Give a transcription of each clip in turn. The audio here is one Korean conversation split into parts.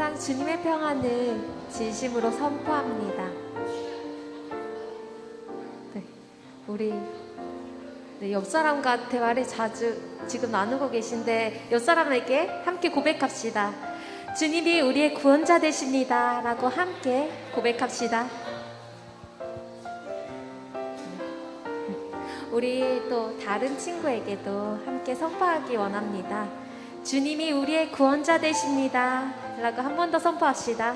항상 주님의 평안을 진심으로 선포합니다. 네, 우리 옆 사람과 대화를 자주 지금 나누고 계신데 옆 사람에게 함께 고백합시다. 주님이 우리의 구원자 되십니다 라고 함께 고백합시다. 우리 또 다른 친구에게도 함께 선포하기 원합니다. 주님이 우리의 구원자 되십니다 라고 한 번 더 선포합시다.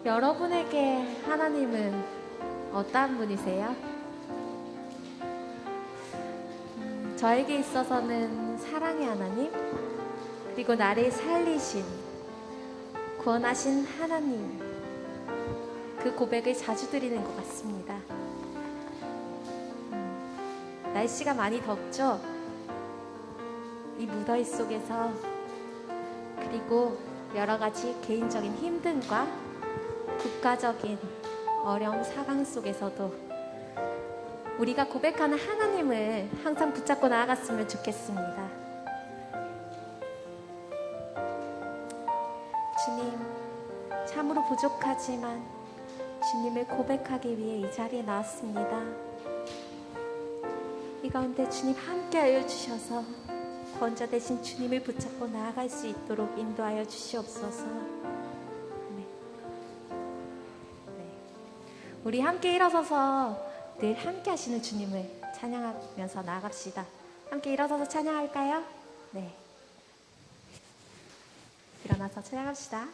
여러분에게 하나님은 어떠한 분이세요? 저에게 있어서는 사랑의 하나님, 그리고 나를 살리신, 구원하신 하나님, 그 고백을 자주 드리는 것 같습니다. 날씨가 많이 덥죠? 이 무더위 속에서, 그리고 여러 가지 개인적인 힘듦과 국가적인 어려움 상황 속에서도 우리가 고백하는 하나님을 항상 붙잡고 나아갔으면 좋겠습니다. 주님, 참으로 부족하지만 주님을 고백하기 위해 이 자리에 나왔습니다. 이 가운데 주님 함께하여 주셔서 구원자 되신 주님을 붙잡고 나아갈 수 있도록 인도하여 주시옵소서. 우리 함께 일어서서 늘 함께 하시는 주님을 찬양하면서 나아갑시다. 함께 일어서서 찬양할까요? 네. 일어나서 찬양합시다.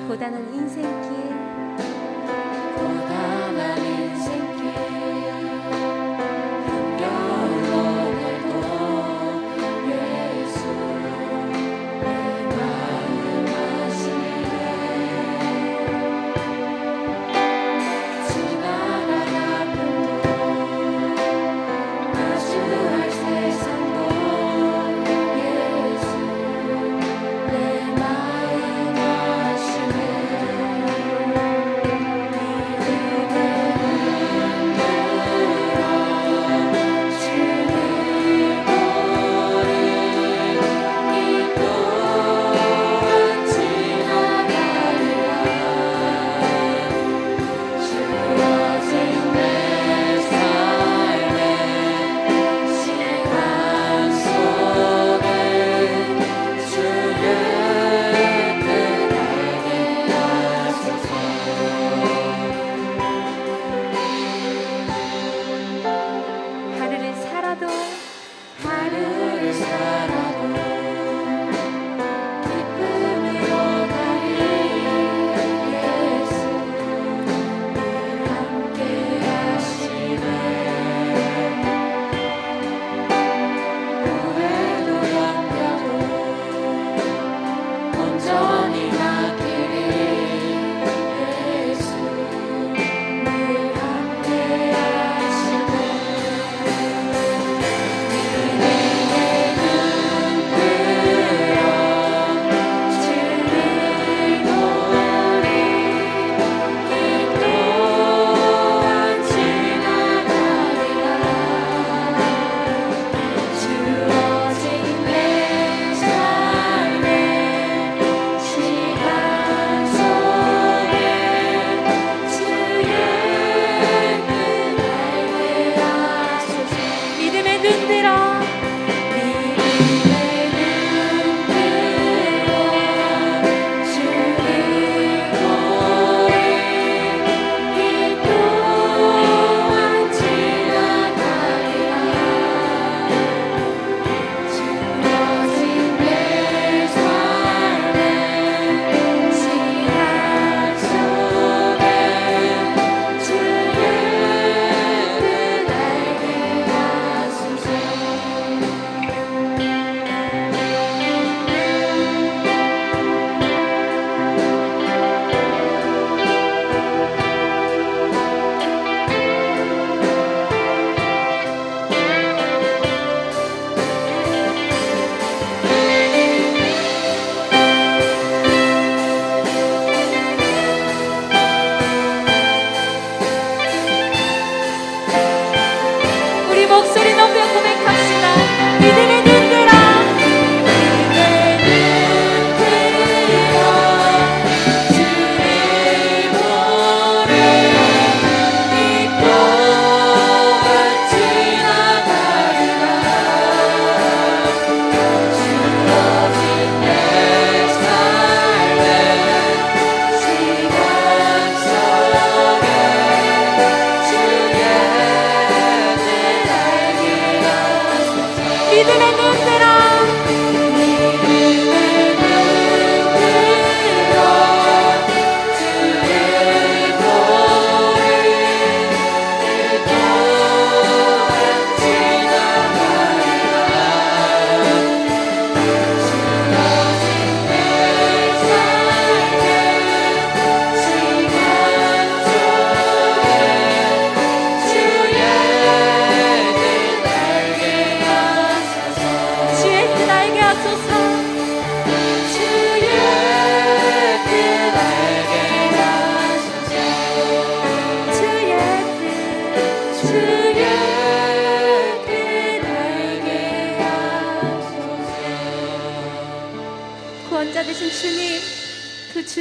고단한 인생길, 고단한 인생길, 힘겨운 오늘도 예수 내 마음 아시네. 지나간 아픔도 마주할 세상도 예수 내 마음 아시네.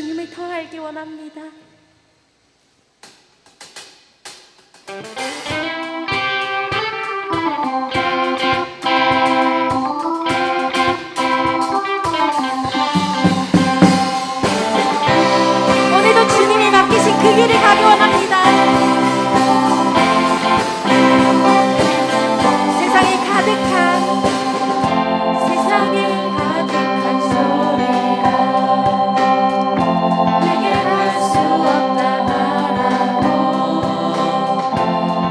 주님을 더 알기 원합니다. 오늘도 주님이 맡기신 그 길을 가기 원합니다. 세상에 가득한 소리가 내게 할 수 없다 말하고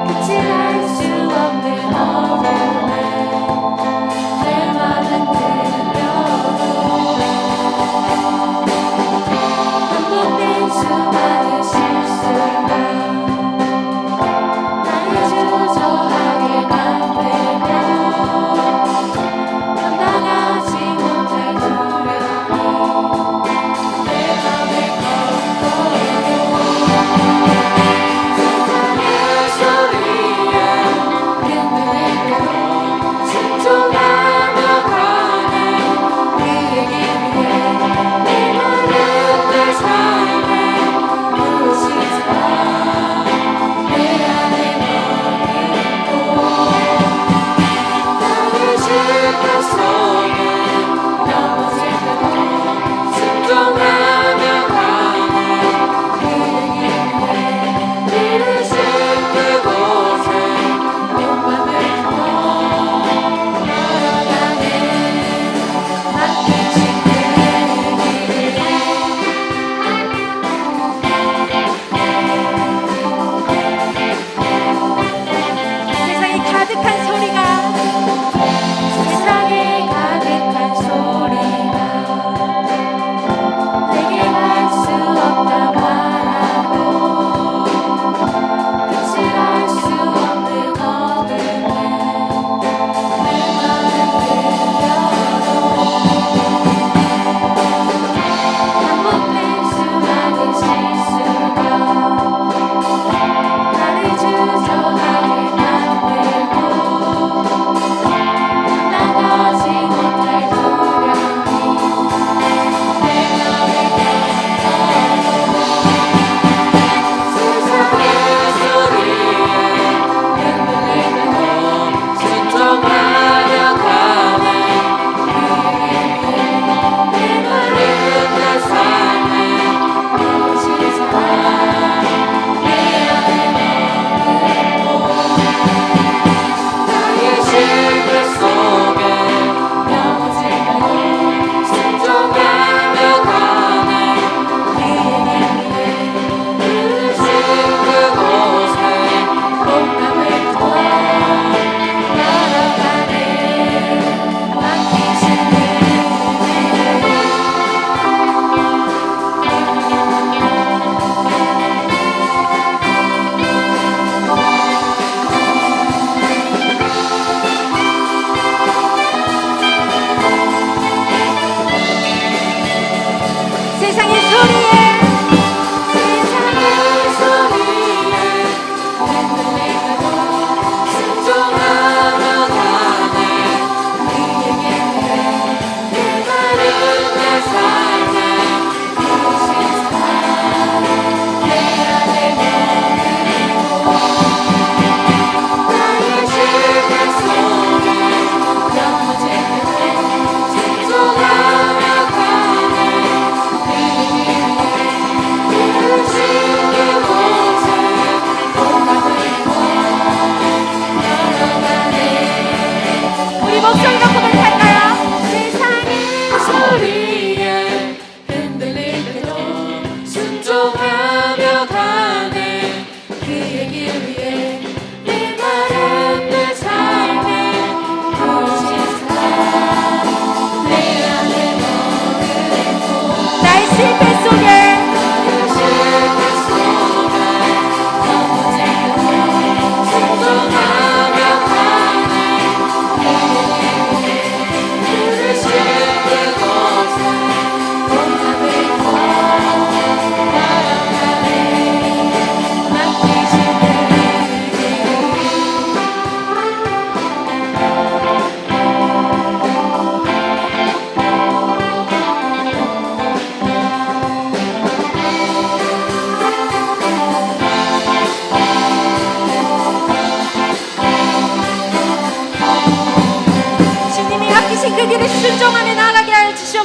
끝이 날 수 없는 어둠에 내 맘은 들려도 반복된 수많은 실수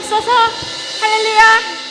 주시옵소서. 할렐루야.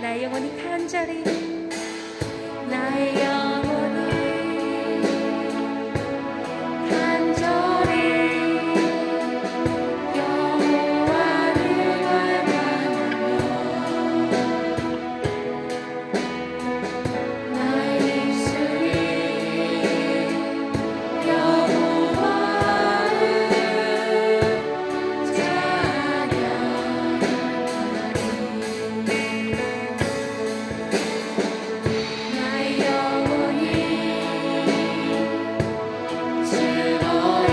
나의 영혼이 간절히 나의 영혼이 간절히 여호와를 갈망하며 나의 입술이 여호와를 찬양하리. 나의 영혼이 즐거이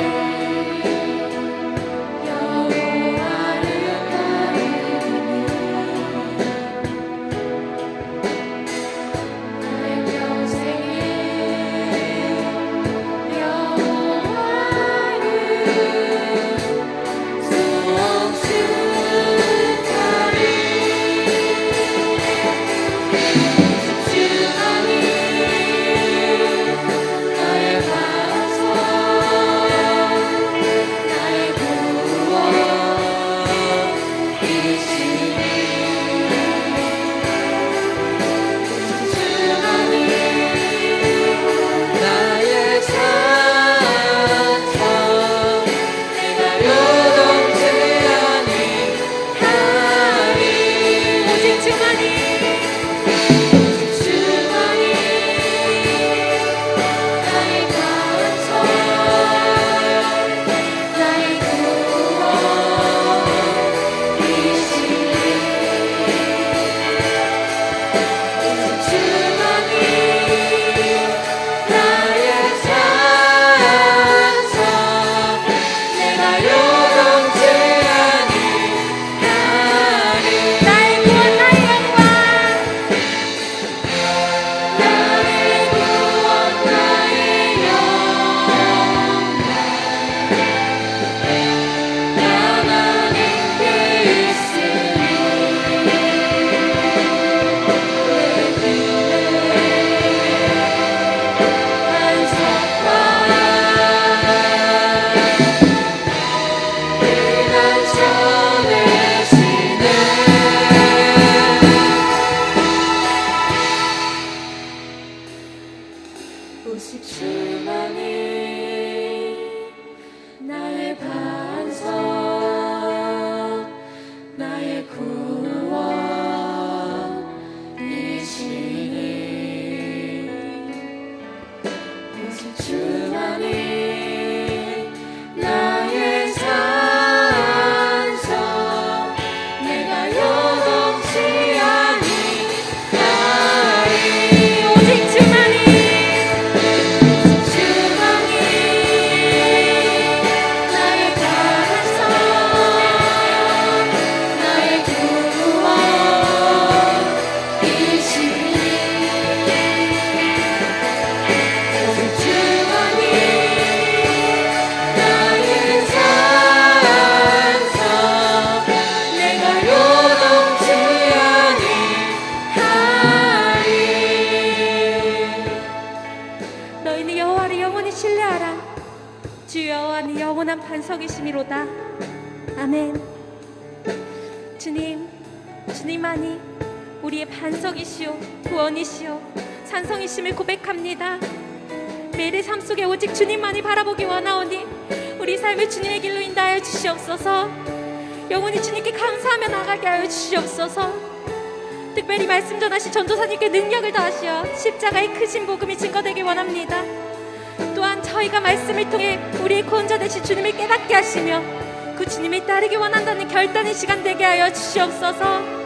여호와를 가리리니 나의 평생에 여호와를 수없이 주만이 나의 반석 나의 구원이시니 주만이 나의 산성 내가 요동치 아니하리. 오직 주만이 주만이 나의 반석 나의 구원이시니 주만이 나의 산성 내가 요동치 아니하리. 나의 구원 나의 영광 나의 구원 나의 영광 하나님께 있으니 내 길에 반석과 피난처 되시네. 오직 주만이 나의 반석 나의 구원이시니 오직 주만이 나의 산성 내가 요동치 아니하리. 오직 주만이 주만이 나의 반석 나의 구원이시니 오직 주만이 나의 산성 내가 요동치 아니하리. 너희는 여호와를 영원히 신뢰하라. 주 여호와는 영원한 반석이시미로다. 아멘. 주님, 주님만이 우리의 반석이시오 구원이시오 산성이심을 고백합니다. 매일의 삶 속에 오직 주님만이 바라보기 원하오니 우리 삶을 주님의 길로 인도하여 주시옵소서. 영원히 주님께 감사하며 나가게 하여 주시옵소서. 특별히 말씀 전하신 전도사님께 능력을 더하시어 십자가의 크신 복음이 증거되길 원합니다. 또한 저희가 말씀을 통해 우리의 구원자 되신 주님을 깨닫게 하시며 그 주님을 따르기 원한다는 결단의 시간 되게 하여 주시옵소서.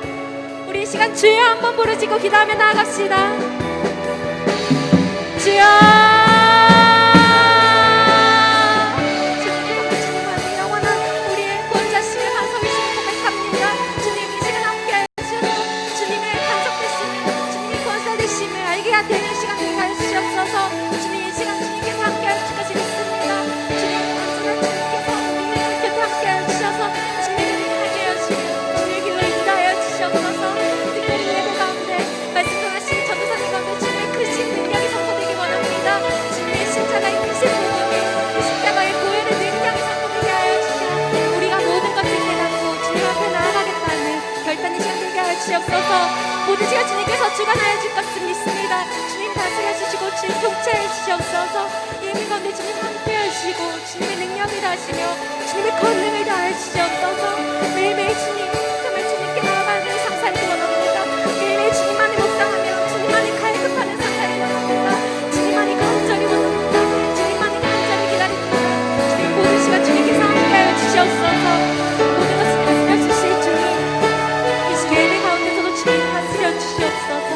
우리 이 시간 주여 한번 부르짖고 기도하며 나아갑시다. 주여 주님만이 영원한 우리의 구원자심을 반석이심을 고백합니다. 주님 이 시간 함께하여 주셔서 주님의 반석 되심을 주님의 구원자 되심을 알게 되는 시간 되게 하여 주시옵소서. 주님 이 시간 주님께서 함께하여 주실 것을 믿습니다. 주님 언제나 주님께서 우리의 곁에 함께하여 주셔서 주님의 길을 가게 하여 주시며 주님의 길로 인도하여 주시옵소서. 특별히 예배 가운데 말씀 전하신 전도사님 가운데 주님의 크신 능력이 선포되기 원합니다. 주님의 십자가의 크신 복음이 그 십자가의 보혈의 능력이 선포되게 하여 주시며 우리가 모든 것을 깨닫고 주님 앞에 나아가겠다는 결단의 시간 되게 하여 주시옵소서. 모든 시간 주님께서 주관하여 줄 것을 믿습니다. 주님 다스려 주시고 주님 통치해 주시옵소서. 예민 가운데 주님 함께 하시고 주님의 능력을 다하시며 주님의 권능을 다해 주시옵소서. 매일매일 주님 정말 주님께 나아가는 삶 살기 원합니다. 매일매일 주님만을 묵상하며 주님만이 갈급하는 삶 살기 원합니다. 주님만이 간절히 원합니다. 주님만이 간절히 기다립니다. 주님 모든 시간 주님께서 함께하여 주시옵소서. 모든 것을 다스려 주실 주님, 이 시간 예배 가운데서도 주님 다스려 주시옵소서.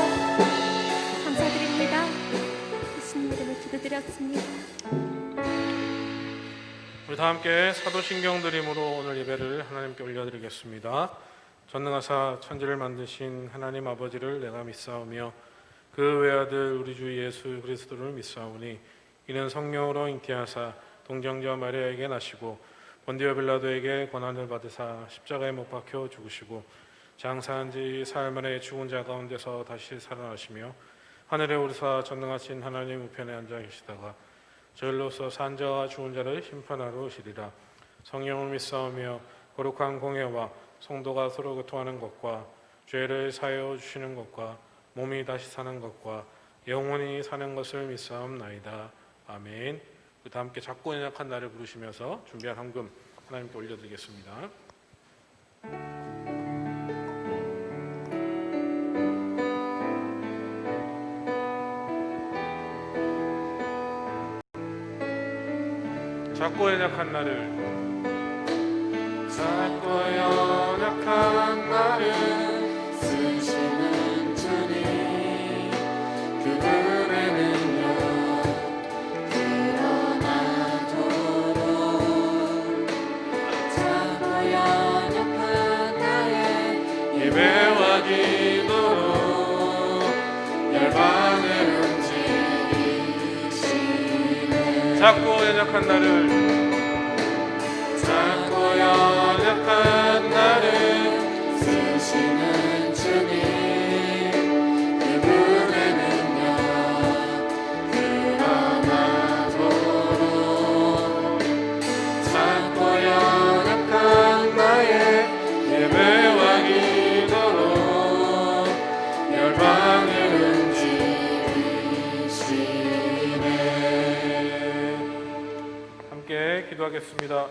감사드립니다. 예수님 이름으로 기도드렸습니다. 우리 다 함께 사도신경 드림으로 오늘 예배를 하나님께 올려드리겠습니다. 전능하사 천지를 만드신 하나님 아버지를 내가 믿사오며 그 외아들 우리 주 예수 그리스도를 믿사오니 이는 성령으로 잉태하사 동정자 마리아에게 나시고 본디오 빌라도에게 고난을 받으사 십자가에 못 박혀 죽으시고 장사한 지 사흘 만에 죽은 자 가운데서 다시 살아나시며 하늘에 오르사 전능하신 하나님 우편에 앉아 계시다가 저일로서 산 자와 죽은 자를 심판하러 오시리라. 성령을 믿사오며 거룩한 공예와 성도가 서로 교통하는 것과 죄를 사하여 주시는 것과 몸이 다시 사는 것과 영원히 사는 것을 믿사옵나이다. 아멘. 다 함께 작고 연약한 나를 부르시면서 준비한 헌금 하나님께 올려드리겠습니다. 작고 연약한 나를, 작고 연약한 나를 쓰시는 주님, 그분의 능력 드러나도록 작고 연약한 나의 예배와 기도로 열방을 움직이시네. 작고 연약한 나를, 작고 연약한 나를 쓰시는 주님, 그분의 능력 드러나도록 작고 연약한 나의 예배와 기도로 열방을 움직이시네. 함께 기도하겠습니다.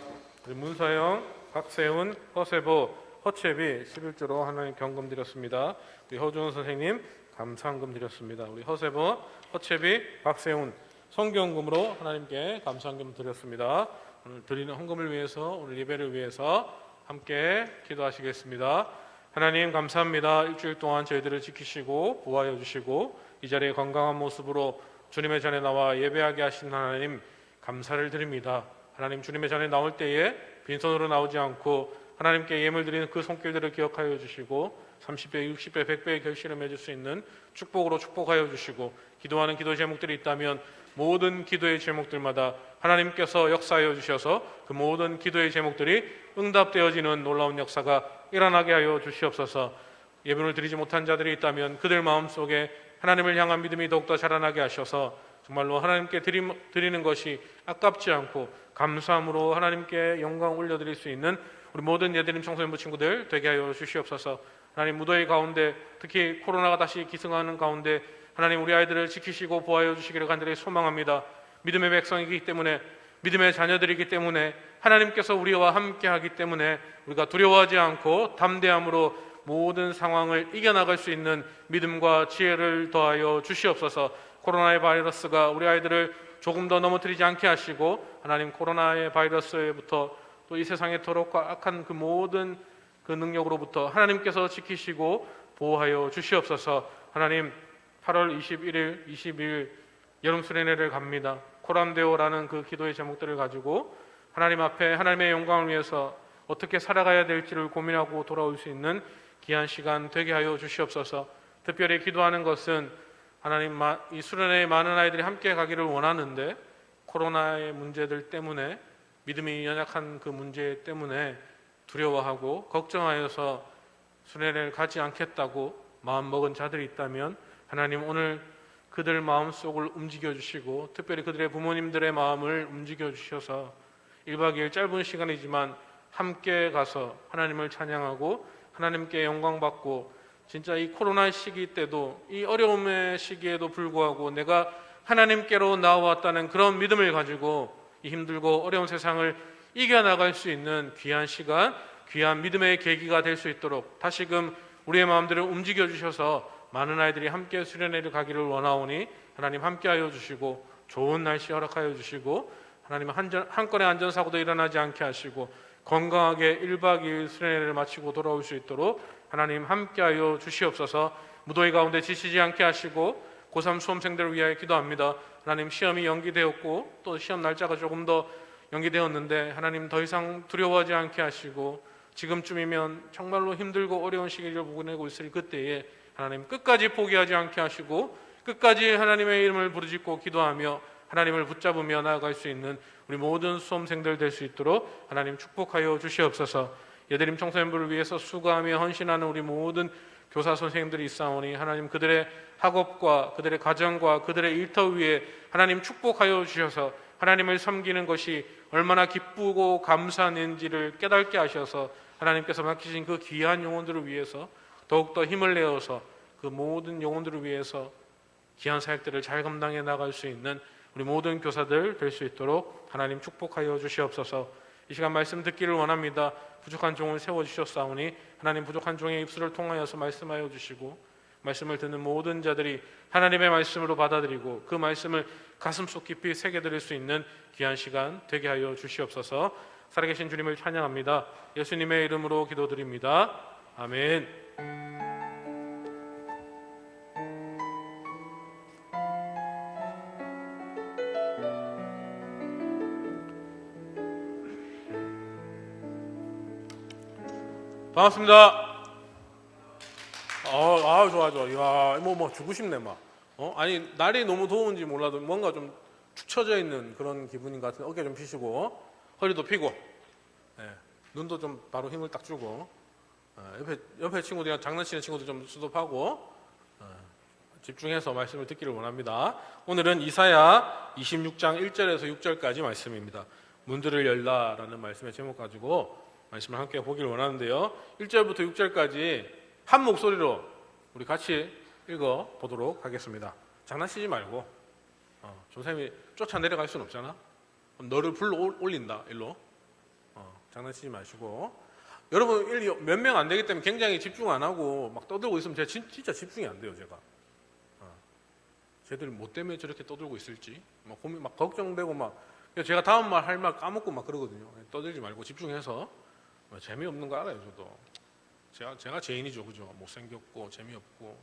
우리 문서영, 박세훈, 허세보, 허채비 11조로 하나님 경금 드렸습니다. 우리 허준호 선생님 감사헌금 드렸습니다. 우리 허세보, 허채비, 박세훈 성경금으로 하나님께 감사헌금 드렸습니다. 오늘 드리는 헌금을 위해서, 오늘 예배를 위해서 함께 기도하시겠습니다. 하나님 감사합니다. 일주일 동안 저희들을 지키시고 보호하여 주시고 이 자리에 건강한 모습으로 주님의 전에 나와 예배하게 하신 하나님 감사를 드립니다. 하나님 주님의 전에 나올 때에 빈손으로 나오지 않고 하나님께 예물 드리는 그 손길들을 기억하여 주시고 30배, 60배, 100배의 결실을 맺을 수 있는 축복으로 축복하여 주시고 기도하는 기도 제목들이 있다면 모든 기도의 제목들마다 하나님께서 역사하여 주셔서 그 모든 기도의 제목들이 응답되어지는 놀라운 역사가 일어나게 하여 주시옵소서. 예물을 드리지 못한 자들이 있다면 그들 마음속에 하나님을 향한 믿음이 더욱더 자라나게 하셔서 정말로 하나님께 드리는 것이 아깝지 않고 감사함으로 하나님께 영광 올려드릴 수 있는 우리 모든 예드림 청소년부 친구들 되게 하여 주시옵소서. 하나님 무더위 가운데 특히 코로나가 다시 기승하는 가운데 하나님 우리 아이들을 지키시고 보호하여 주시기를 간절히 소망합니다. 믿음의 백성이기 때문에, 믿음의 자녀들이기 때문에, 하나님께서 우리와 함께 하기 때문에 우리가 두려워하지 않고 담대함으로 모든 상황을 이겨나갈 수 있는 믿음과 지혜를 더하여 주시옵소서. 코로나의 바이러스가 우리 아이들을 조금 더 넘어뜨리지 않게 하시고 하나님 코로나의 바이러스부터 또 이 세상에 더럽고 악한 그 모든 그 능력으로부터 하나님께서 지키시고 보호하여 주시옵소서. 하나님 8월 21일, 22일 여름 수련회를 갑니다. 코람데오라는 그 기도의 제목들을 가지고 하나님 앞에 하나님의 영광을 위해서 어떻게 살아가야 될지를 고민하고 돌아올 수 있는 귀한 시간 되게 하여 주시옵소서. 특별히 기도하는 것은 하나님 이 수련회에 많은 아이들이 함께 가기를 원하는데 코로나의 문제들 때문에 믿음이 연약한 그 문제 때문에 두려워하고 걱정하여서 수련회를 가지 않겠다고 마음먹은 자들이 있다면 하나님 오늘 그들 마음속을 움직여 주시고 특별히 그들의 부모님들의 마음을 움직여 주셔서 1박 2일 짧은 시간이지만 함께 가서 하나님을 찬양하고 하나님께 영광 받고 진짜 이 코로나 시기 때도 이 어려움의 시기에도 불구하고 내가 하나님께로 나와왔다는 그런 믿음을 가지고 이 힘들고 어려운 세상을 이겨나갈 수 있는 귀한 시간, 귀한 믿음의 계기가 될 수 있도록 다시금 우리의 마음들을 움직여 주셔서 많은 아이들이 함께 수련회를 가기를 원하오니 하나님 함께하여 주시고 좋은 날씨 허락하여 주시고 하나님 한 건의 안전사고도 일어나지 않게 하시고 건강하게 1박 2일 수련회를 마치고 돌아올 수 있도록 하나님 함께하여 주시옵소서. 무더위 가운데 지치지 않게 하시고 고3 수험생들을 위하여 기도합니다. 하나님 시험이 연기되었고 또 시험 날짜가 조금 더 연기되었는데 하나님 더 이상 두려워하지 않게 하시고 지금쯤이면 정말로 힘들고 어려운 시기를 보내고 있을 그때에 하나님 끝까지 포기하지 않게 하시고 끝까지 하나님의 이름을 부르짖고 기도하며 하나님을 붙잡으며 나아갈 수 있는 우리 모든 수험생들 될 수 있도록 하나님 축복하여 주시옵소서. 예드림 청소년부를 위해서 수고하며 헌신하는 우리 모든 교사 선생님들이 있사오니 하나님 그들의 학업과 그들의 가정과 그들의 일터 위에 하나님 축복하여 주셔서 하나님을 섬기는 것이 얼마나 기쁘고 감사한지를 깨닫게 하셔서 하나님께서 맡기신 그 귀한 영혼들을 위해서 더욱더 힘을 내어서 그 모든 영혼들을 위해서 귀한 사역들을 잘 감당해 나갈 수 있는 우리 모든 교사들 될 수 있도록 하나님 축복하여 주시옵소서. 이 시간 말씀 듣기를 원합니다. 부족한 종을 세워주셨사오니 하나님 부족한 종의 입술을 통하여서 말씀하여 주시고 말씀을 듣는 모든 자들이 하나님의 말씀으로 받아들이고 그 말씀을 가슴속 깊이 새겨들일 수 있는 귀한 시간 되게 하여 주시옵소서. 살아계신 주님을 찬양합니다. 예수님의 이름으로 기도드립니다. 아멘. 반갑습니다. 좋아. 이야, 뭐 주고 싶네 막. 아니 날이 너무 더운지 몰라도 뭔가 좀 축 처져 있는 그런 기분인 것 같은데 어깨 좀 피시고 허리도 피고, 눈도 좀 바로 힘을 딱 주고, 옆에 친구들이랑 장난치는 친구들 좀 수습하고 집중해서 말씀을 듣기를 원합니다. 오늘은 이사야 26장 1절에서 6절까지 말씀입니다. 문들을 열라라는 말씀의 제목 가지고 말씀을 함께 보기를 원하는데요. 1절부터 6절까지 한 목소리로 우리 같이 읽어 보도록 하겠습니다. 장난치지 말고, 조쌤이 쫓아 내려갈 수는 없잖아. 너를 불러 올린다 일로. 장난치지 마시고. 여러분 몇 명 안 되기 때문에 굉장히 집중 안 하고 막 떠들고 있으면 제가 진짜 집중이 안 돼요. 쟤들 뭐 때문에 저렇게 떠들고 있을지 막 고민, 막 걱정되고 막 제가 다음 말 할 말 까먹고 막 그러거든요. 떠들지 말고 집중해서. 재미없는 거 알아요. 저도 제가 죄인이죠, 그죠? 못생겼고 재미없고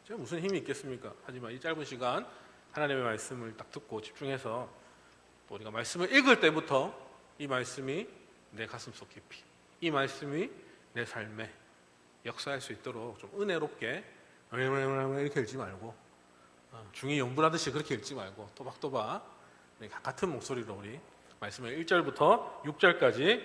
제가 무슨 힘이 있겠습니까? 하지만 이 짧은 시간 하나님의 말씀을 딱 듣고 집중해서 또 우리가 말씀을 읽을 때부터 이 말씀이 내 가슴속 깊이, 이 말씀이 내 삶에 역사할 수 있도록 좀 은혜롭게 이렇게 읽지 말고, 중이 연불하듯이 그렇게 읽지 말고 또박또박 같은 목소리로 우리 말씀을 1절부터 6절까지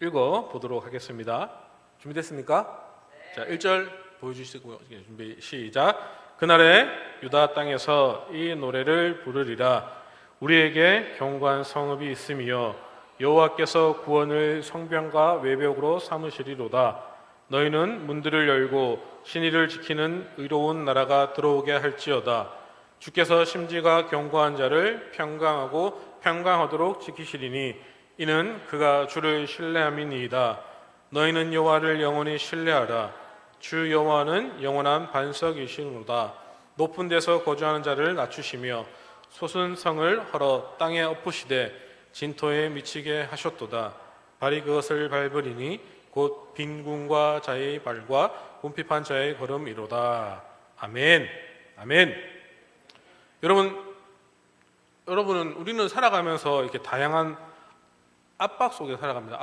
읽어 보도록 하겠습니다. 준비됐습니까? 자, 1절 보여주시고요. 준비 시작. 그날에 유다 땅에서 이 노래를 부르리라. 우리에게 견고한 성읍이 있으며 여호와께서 구원을 성벽과 외벽으로 삼으시리로다. 너희는 문들을 열고 신의를 지키는 의로운 나라가 들어오게 할지어다. 주께서 심지가 견고한 자를 평강하고 평강하도록 지키시리니 이는 그가 주를 신뢰함이니이다. 너희는 여호와를 영원히 신뢰하라. 주 여호와는 영원한 반석이시로다. 높은 데서 거주하는 자를 낮추시며 솟은 성을 헐어 땅에 엎으시되 진토에 미치게 하셨도다. 발이 그것을 밟으리니 곧 빈궁과 자의 발과 궁핍한 자의 걸음이로다. 아멘. 아멘. 여러분은 우리는 살아가면서 이렇게 다양한 압박 속에 살아갑니다.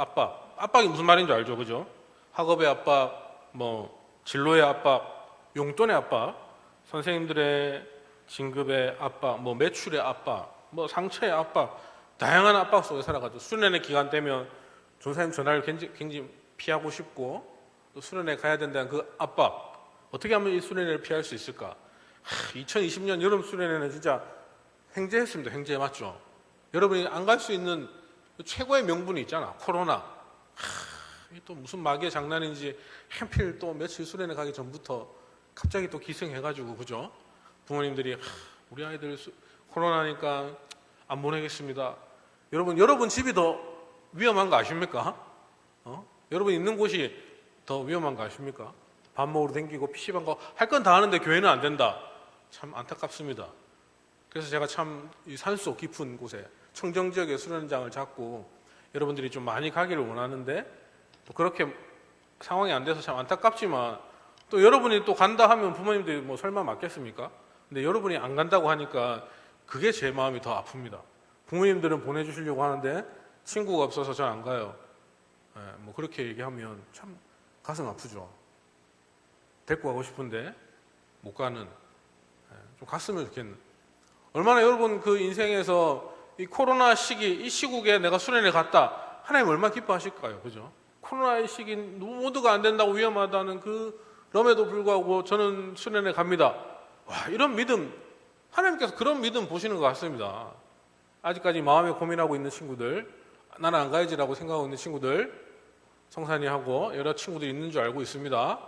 압박이 무슨 말인 줄 알죠, 그죠? 학업의 압박, 진로의 압박, 용돈의 압박, 선생님들의 진급의 압박, 매출의 압박, 상처의 압박, 다양한 압박 속에 살아가죠. 수련회 기간 되면 전사님 전화를 굉장히 피하고 싶고, 또 수련회 가야 된다는 그 압박, 어떻게 하면 이 수련회를 피할 수 있을까? 2020년 여름 수련회는 진짜 횡재했습니다. 횡재 맞죠? 여러분이 안 갈 수 있는 최고의 명분이 있잖아. 코로나. 이또 무슨 마귀의 장난인지 하필 또 며칠 수련회 가기 전부터 갑자기 또 기승해가지고 그죠? 부모님들이 우리 아이들 코로나니까 안 보내겠습니다. 여러분 집이 더 위험한 거 아십니까? 여러분 있는 곳이 더 위험한 거 아십니까? 밥 먹으러 댕기고 PC방 가고 할 건 다 하는데 교회는 안 된다. 참 안타깝습니다. 그래서 제가 참 이 산속 깊은 곳에 청정 지역의 수련장을 잡고 여러분들이 좀 많이 가기를 원하는데 또 그렇게 상황이 안 돼서 참 안타깝지만 또 여러분이 또 간다 하면 부모님들이 뭐 설마 맞겠습니까? 근데 여러분이 안 간다고 하니까 그게 제 마음이 더 아픕니다. 부모님들은 보내주시려고 하는데 친구가 없어서 저 안 가요. 뭐 그렇게 얘기하면 참 가슴 아프죠. 데리고 가고 싶은데 못 가는. 좀 갔으면 좋겠는. 얼마나 여러분 그 인생에서 이 코로나 시기, 이 시국에 내가 수련회 갔다. 하나님 얼마나 기뻐하실까요? 그죠? 코로나의 시기 모두가 안 된다고 위험하다는 그럼에도 불구하고 저는 수련회 갑니다. 와, 이런 믿음, 하나님께서 그런 믿음 보시는 것 같습니다. 아직까지 마음에 고민하고 있는 친구들, 나는 안 가야지라고 생각하고 있는 친구들, 성산이하고 여러 친구들이 있는 줄 알고 있습니다.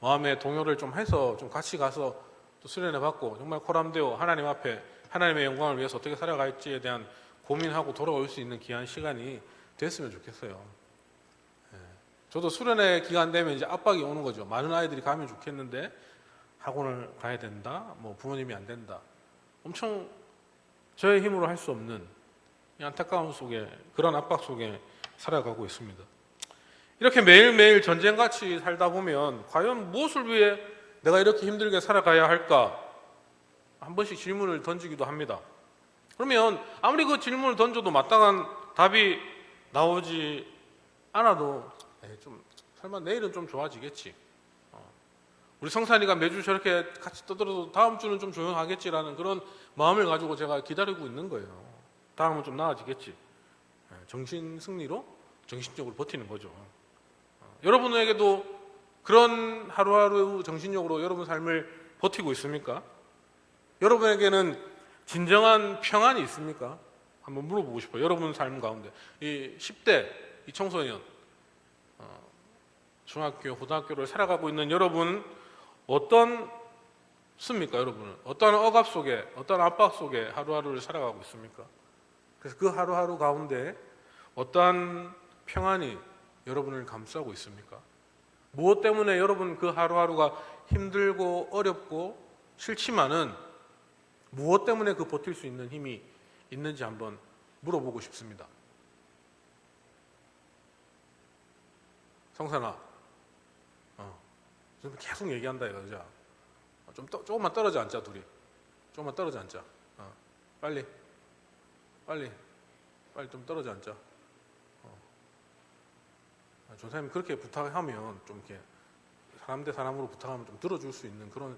마음의 동요를 좀 해서 좀 같이 가서 또 수련회 받고 정말 코람되어 하나님 앞에 하나님의 영광을 위해서 어떻게 살아갈지에 대한 고민하고 돌아올 수 있는 귀한 시간이 됐으면 좋겠어요. 저도 수련회 기간 되면 이제 압박이 오는 거죠. 많은 아이들이 가면 좋겠는데 학원을 가야 된다, 뭐 부모님이 안 된다. 엄청 저의 힘으로 할 수 없는 이 안타까움 속에, 그런 압박 속에 살아가고 있습니다. 이렇게 매일매일 전쟁같이 살다 보면 과연 무엇을 위해 내가 이렇게 힘들게 살아가야 할까? 한 번씩 질문을 던지기도 합니다. 그러면 아무리 그 질문을 던져도 마땅한 답이 나오지 않아도 좀 설마 내일은 좀 좋아지겠지. 우리 성산이가 매주 저렇게 같이 떠들어도 다음 주는 좀 조용하겠지라는 그런 마음을 가지고 제가 기다리고 있는 거예요. 다음은 좀 나아지겠지. 정신 승리로 정신적으로 버티는 거죠. 여러분에게도 그런 하루하루 정신력으로 여러분 삶을 버티고 있습니까? 여러분에게는 진정한 평안이 있습니까? 한번 물어보고 싶어요. 여러분 삶 가운데 이 10대 이 청소년, 중학교, 고등학교를 살아가고 있는 여러분 어떻습니까? 여러분은 어떤 억압 속에, 어떤 압박 속에 하루하루를 살아가고 있습니까? 그래서 그 하루하루 가운데 어떠한 평안이 여러분을 감싸고 있습니까? 무엇 때문에 여러분 그 하루하루가 힘들고 어렵고 싫지만은 무엇 때문에 그 버틸 수 있는 힘이 있는지 한번 물어보고 싶습니다. 성산아, 좀 계속 얘기한다 이거죠. 조금만 떨어져 앉자 둘이. 조금만 떨어져 앉자. 빨리 좀 떨어져 앉자. 전사님이 그렇게 부탁하면 좀 이렇게 사람 대 사람으로 부탁하면 좀 들어줄 수 있는 그런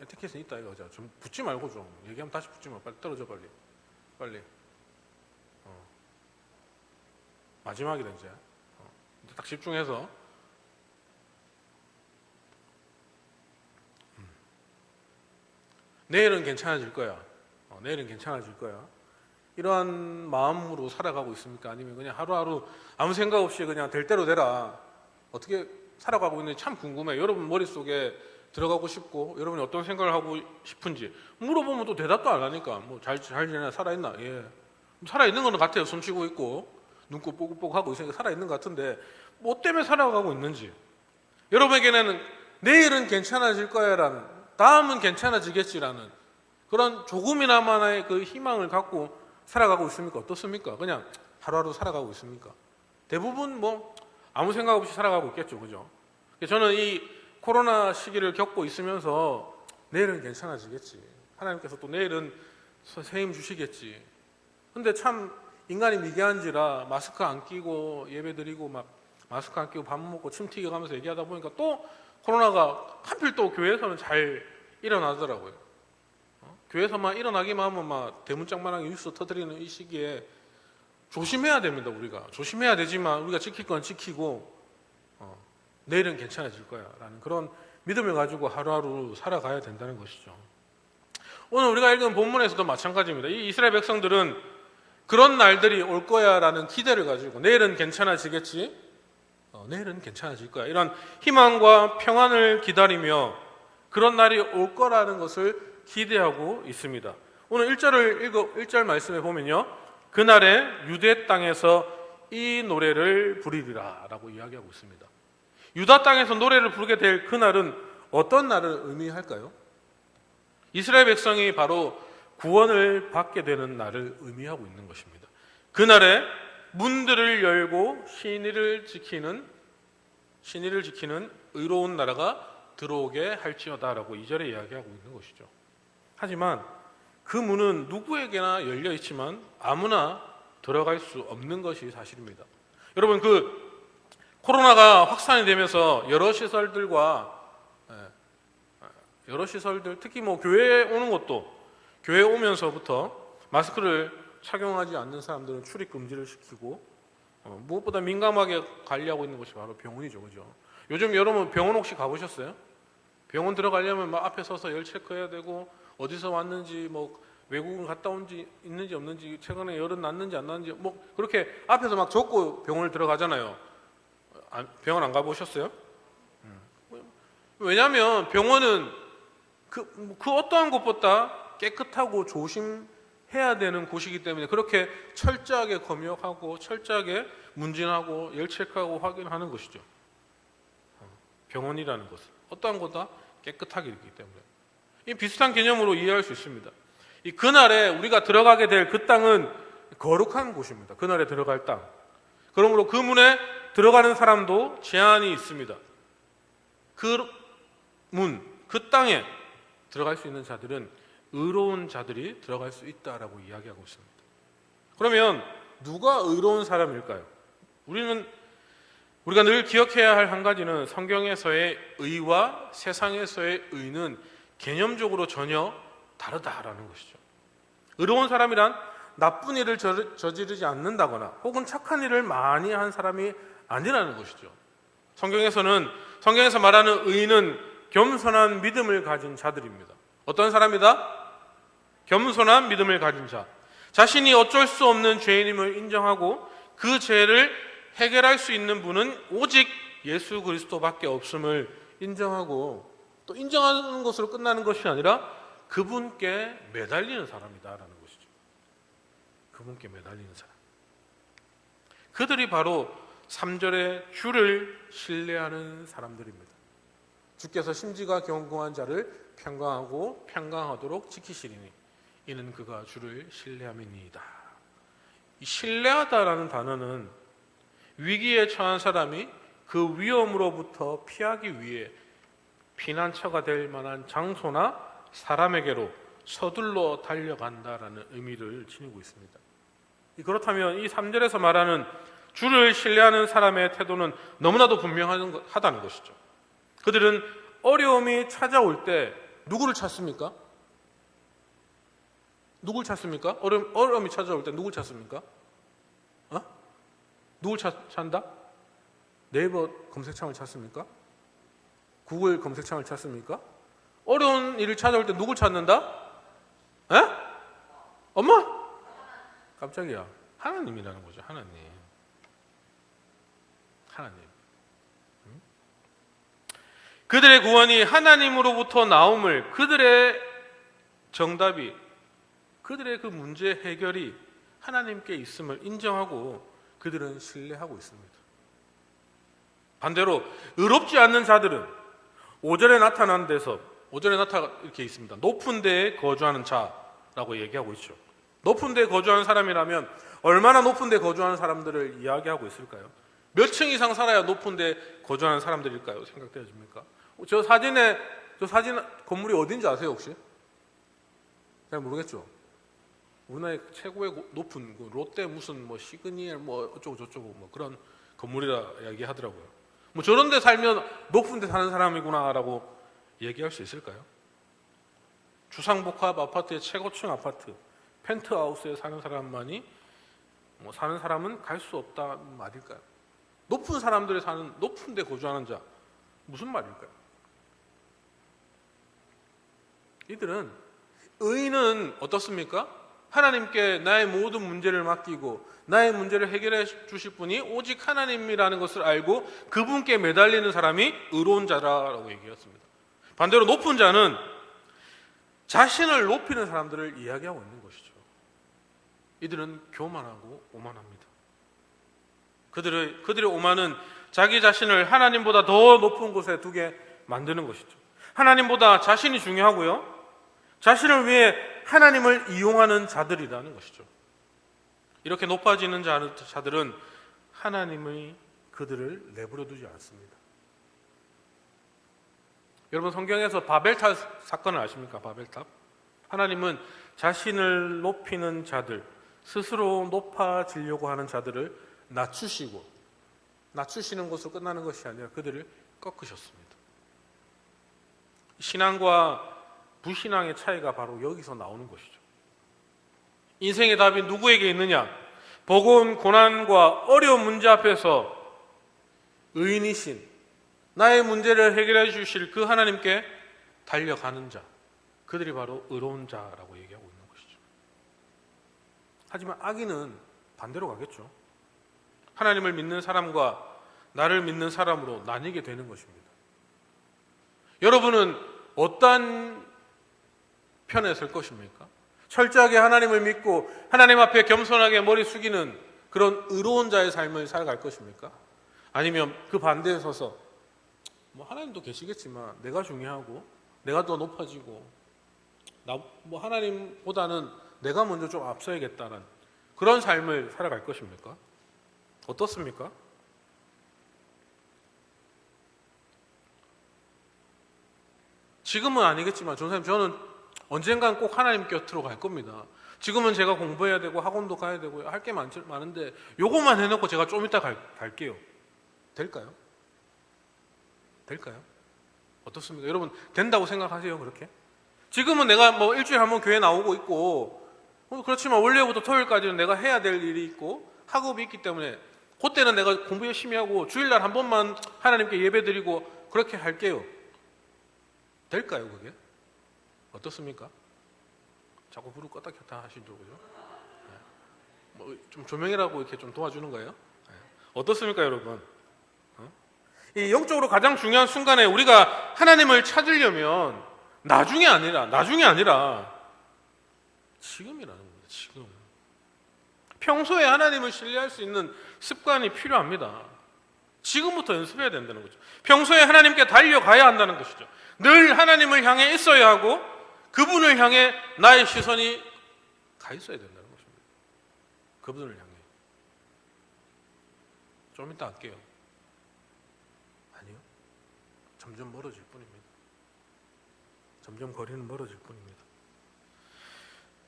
에티켓은 있다 이거죠. 좀 붙지 말고 좀 얘기하면 다시 붙지 말고 빨리 떨어져 빨리. 마지막이다 이제. 딱 집중해서. 내일은 괜찮아질 거야. 내일은 괜찮아질 거야. 이러한 마음으로 살아가고 있습니까? 아니면 그냥 하루하루 아무 생각 없이 그냥 될 대로 되라. 어떻게 살아가고 있는지 참 궁금해. 여러분 머릿속에 들어가고 싶고 여러분이 어떤 생각을 하고 싶은지 물어보면 또 대답도 안 하니까 뭐 잘 지내나 살아있나? 예. 살아있는 거는 같아요. 숨쉬고 있고 눈곱 뽀글뽀글하고 있으니까 살아있는 것 같은데 뭐 때문에 살아가고 있는지 여러분에게는 내일은 괜찮아질 거야라는 다음은 괜찮아지겠지라는 그런 조금이나마의 그 희망을 갖고 살아가고 있습니까? 어떻습니까? 그냥 하루하루 살아가고 있습니까? 대부분 뭐 아무 생각 없이 살아가고 있겠죠. 그죠? 저는 이 코로나 시기를 겪고 있으면서 내일은 괜찮아지겠지. 하나님께서 또 내일은 새 힘 주시겠지. 근데 참 인간이 미개한지라 마스크 안 끼고 예배 드리고 막 마스크 안 끼고 밥 먹고 침 튀겨가면서 얘기하다 보니까 또 코로나가 하필 또 교회에서는 잘 일어나더라고요. 교회에서만 일어나기만 하면 막 대문짝만하게 뉴스 터뜨리는 이 시기에 조심해야 됩니다. 우리가 조심해야 되지만 우리가 지킬 건 지키고 내일은 괜찮아질 거야 라는 그런 믿음을 가지고 하루하루 살아가야 된다는 것이죠. 오늘 우리가 읽은 본문에서도 마찬가지입니다. 이 이스라엘 백성들은 그런 날들이 올 거야 라는 기대를 가지고 내일은 괜찮아지겠지, 내일은 괜찮아질 거야. 이런 희망과 평안을 기다리며 그런 날이 올 거라는 것을 기대하고 있습니다. 오늘 1절 말씀에 보면요. 그날에 유대 땅에서 이 노래를 부리리라 라고 이야기하고 있습니다. 유다 땅에서 노래를 부르게 될 그날은 어떤 날을 의미할까요? 이스라엘 백성이 바로 구원을 받게 되는 날을 의미하고 있는 것입니다. 그날에 문들을 열고 신의를 지키는 의로운 나라가 들어오게 할지어다라고 2절에 이야기하고 있는 것이죠. 하지만 그 문은 누구에게나 열려 있지만 아무나 들어갈 수 없는 것이 사실입니다. 여러분, 코로나가 확산이 되면서 여러 시설들, 특히 교회에 오는 것도 교회에 오면서부터 마스크를 착용하지 않는 사람들은 출입 금지를 시키고 무엇보다 민감하게 관리하고 있는 것이 바로 병원이죠, 그죠? 요즘 여러분 병원 혹시 가보셨어요? 병원 들어가려면 앞에 서서 열 체크해야 되고 어디서 왔는지 외국은 갔다 온지 있는지 없는지 최근에 열은 났는지 안 났는지 그렇게 앞에서 적고 병원을 들어가잖아요. 병원 안 가보셨어요? 왜냐하면 병원은 그 어떠한 곳보다 깨끗하고 조심해야 되는 곳이기 때문에 그렇게 철저하게 검역하고 철저하게 문진하고 열 체크하고 확인하는 것이죠. 병원이라는 것은 어떠한 곳보다 깨끗하게 있기 때문에 이 비슷한 개념으로 이해할 수 있습니다. 이 그날에 우리가 들어가게 될 그 땅은 거룩한 곳입니다. 그날에 들어갈 땅. 그러므로 그 문에 들어가는 사람도 제한이 있습니다. 그 땅에 들어갈 수 있는 자들은 의로운 자들이 들어갈 수 있다라고 이야기하고 있습니다. 그러면 누가 의로운 사람일까요? 우리가 늘 기억해야 할 한 가지는 성경에서의 의와 세상에서의 의는 개념적으로 전혀 다르다라는 것이죠. 의로운 사람이란 나쁜 일을 저지르지 않는다거나 혹은 착한 일을 많이 한 사람이 아니라는 것이죠. 성경에서 말하는 의인은 겸손한 믿음을 가진 자들입니다. 어떤 사람이다? 겸손한 믿음을 가진 자. 자신이 어쩔 수 없는 죄인임을 인정하고 그 죄를 해결할 수 있는 분은 오직 예수 그리스도밖에 없음을 인정하고 또 인정하는 것으로 끝나는 것이 아니라 그분께 매달리는 사람이다라는 것이죠. 그분께 매달리는 사람. 그들이 바로 3절의 주를 신뢰하는 사람들입니다. 주께서 심지가 견고한 자를 평강하고 평강하도록 지키시리니 이는 그가 주를 신뢰함이니이다. 이 신뢰하다라는 단어는 위기에 처한 사람이 그 위험으로부터 피하기 위해 피난처가 될 만한 장소나 사람에게로 서둘러 달려간다라는 의미를 지니고 있습니다. 그렇다면 이 3절에서 말하는 주를 신뢰하는 사람의 태도는 너무나도 분명하다는 것이죠. 그들은 어려움이 찾아올 때 누구를 찾습니까? 누굴 찾습니까? 어려움이 찾아올 때 누굴 찾습니까? 누굴 찾는다? 네이버 검색창을 찾습니까? 구글 검색창을 찾습니까? 어려운 일을 찾아올 때 누굴 찾는다? 엄마? 깜짝이야. 하나님이라는 거죠. 하나님. 그들의 구원이 하나님으로부터 나옴을, 그들의 정답이, 그들의 그 문제 해결이 하나님께 있음을 인정하고 그들은 신뢰하고 있습니다. 반대로 의롭지 않는 자들은 5절에 나타난 데서 5절에 이렇게 있습니다. 높은 데에 거주하는 자라고 얘기하고 있죠. 높은 데에 거주하는 사람이라면 얼마나 높은 데에 거주하는 사람들을 이야기하고 있을까요? 몇 층 이상 살아야 높은 데에 거주하는 사람들일까요? 생각되어집니까? 저 사진 건물이 어딘지 아세요 혹시? 잘 모르겠죠? 우리나라의 최고의 높은 롯데 무슨 시그니엘 어쩌고 저쩌고 그런 건물이라 이야기하더라고요. 저런 데 살면 높은 데 사는 사람이구나라고 얘기할 수 있을까요? 주상복합 아파트의 최고층 아파트, 펜트하우스에 사는 사람만이 사는 사람은 갈 수 없다는 말일까요? 높은 사람들이 사는 높은 데 거주하는 자, 무슨 말일까요? 이들은 의인은 어떻습니까? 하나님께 나의 모든 문제를 맡기고 나의 문제를 해결해 주실 분이 오직 하나님이라는 것을 알고 그분께 매달리는 사람이 의로운 자라고 얘기했습니다. 반대로 높은 자는 자신을 높이는 사람들을 이야기하고 있는 것이죠. 이들은 교만하고 오만합니다. 그들의 오만은 자기 자신을 하나님보다 더 높은 곳에 두게 만드는 것이죠. 하나님보다 자신이 중요하고요, 자신을 위해 하나님을 이용하는 자들이라는 것이죠. 이렇게 높아지는 자들은 하나님의 그들을 내버려 두지 않습니다. 여러분, 성경에서 바벨탑 사건을 아십니까? 바벨탑. 하나님은 자신을 높이는 자들, 스스로 높아지려고 하는 자들을 낮추시는 것으로 끝나는 것이 아니라 그들을 꺾으셨습니다. 신앙과 불신앙의 차이가 바로 여기서 나오는 것이죠. 인생의 답이 누구에게 있느냐? 버거운 고난과 어려운 문제 앞에서 의인이신 나의 문제를 해결해 주실 그 하나님께 달려가는 자, 그들이 바로 의로운 자라고 얘기하고 있는 것이죠. 하지만 악인은 반대로 가겠죠. 하나님을 믿는 사람과 나를 믿는 사람으로 나뉘게 되는 것입니다. 여러분은 어떤 편에 설 것입니까? 철저하게 하나님을 믿고 하나님 앞에 겸손하게 머리 숙이는 그런 의로운 자의 삶을 살아갈 것입니까? 아니면 그 반대에 서서 하나님도 계시겠지만 내가 중요하고 내가 더 높아지고 하나님보다는 내가 먼저 좀 앞서야겠다는 그런 삶을 살아갈 것입니까? 어떻습니까? 지금은 아니겠지만 저는 언젠간 꼭 하나님 곁으로 갈 겁니다. 지금은 제가 공부해야 되고 학원도 가야 되고 할 게 많은데 요것만 해놓고 제가 좀 이따 갈게요. 될까요? 어떻습니까? 여러분, 된다고 생각하세요? 그렇게? 지금은 내가 일주일에 한 번 교회 나오고 있고 그렇지만 월요일부터 토요일까지는 내가 해야 될 일이 있고 학업이 있기 때문에 그때는 내가 공부 열심히 하고 주일날 한 번만 하나님께 예배 드리고 그렇게 할게요. 될까요, 그게? 어떻습니까? 자꾸 불을 껐다 켰다 하시죠, 그죠? 좀 조명이라고 이렇게 좀 도와주는 거예요? 어떻습니까, 여러분? 이 영적으로 가장 중요한 순간에 우리가 하나님을 찾으려면 나중이 아니라 지금이라는 겁니다. 지금. 평소에 하나님을 신뢰할 수 있는 습관이 필요합니다. 지금부터 연습해야 된다는 거죠. 평소에 하나님께 달려가야 한다는 것이죠. 늘 하나님을 향해 있어야 하고 그분을 향해 나의 시선이 가 있어야 된다는 것입니다. 그분을 향해. 좀 이따 할게요. 아니요. 점점 멀어질 뿐입니다. 점점 거리는 멀어질 뿐입니다.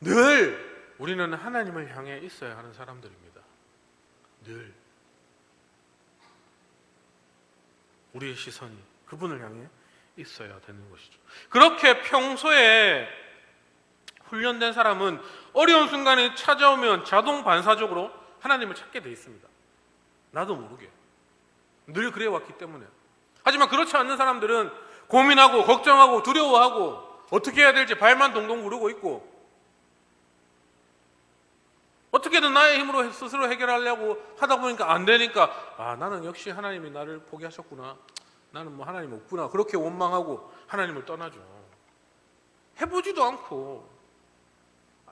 늘 우리는 하나님을 향해 있어야 하는 사람들입니다. 늘 우리의 시선이 그분을 향해 있어야 되는 것이죠. 그렇게 평소에 훈련된 사람은 어려운 순간이 찾아오면 자동 반사적으로 하나님을 찾게 돼 있습니다. 나도 모르게 늘 그래 왔기 때문에. 하지만 그렇지 않는 사람들은 고민하고 걱정하고 두려워하고 어떻게 해야 될지 발만 동동 구르고 있고 어떻게든 나의 힘으로 스스로 해결하려고 하다 보니까 안 되니까 나는 역시 하나님이 나를 포기하셨구나, 나는 하나님 없구나, 그렇게 원망하고 하나님을 떠나죠. 해보지도 않고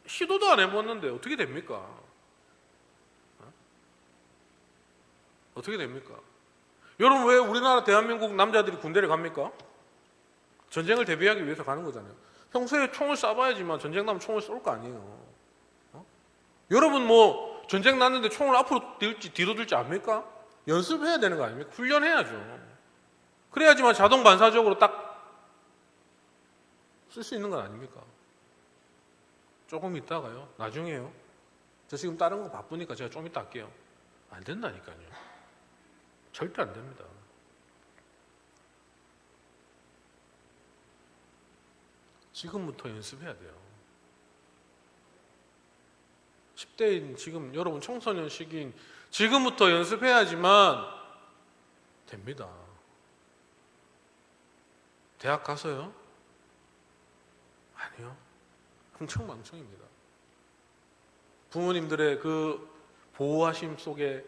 시도도 안 해봤는데 어떻게 됩니까? 어떻게 됩니까? 여러분, 왜 우리나라 대한민국 남자들이 군대를 갑니까? 전쟁을 대비하기 위해서 가는 거잖아요. 평소에 총을 쏴봐야지만 전쟁 나면 총을 쏠 거 아니에요. 여러분 전쟁 났는데 총을 앞으로 들지 뒤로 들지 않습니까? 연습해야 되는 거 아닙니까? 훈련해야죠. 그래야지만 자동 반사적으로 딱 쓸 수 있는 건 아닙니까? 조금 있다가요. 나중에요. 저 지금 다른 거 바쁘니까 제가 좀 이따 할게요. 안 된다니까요. 절대 안 됩니다. 지금부터 연습해야 돼요. 10대인 지금 여러분 청소년 시기인 지금부터 연습해야지만 됩니다. 대학 가서요? 아니요. 흥청망청입니다. 부모님들의 그 보호하심 속에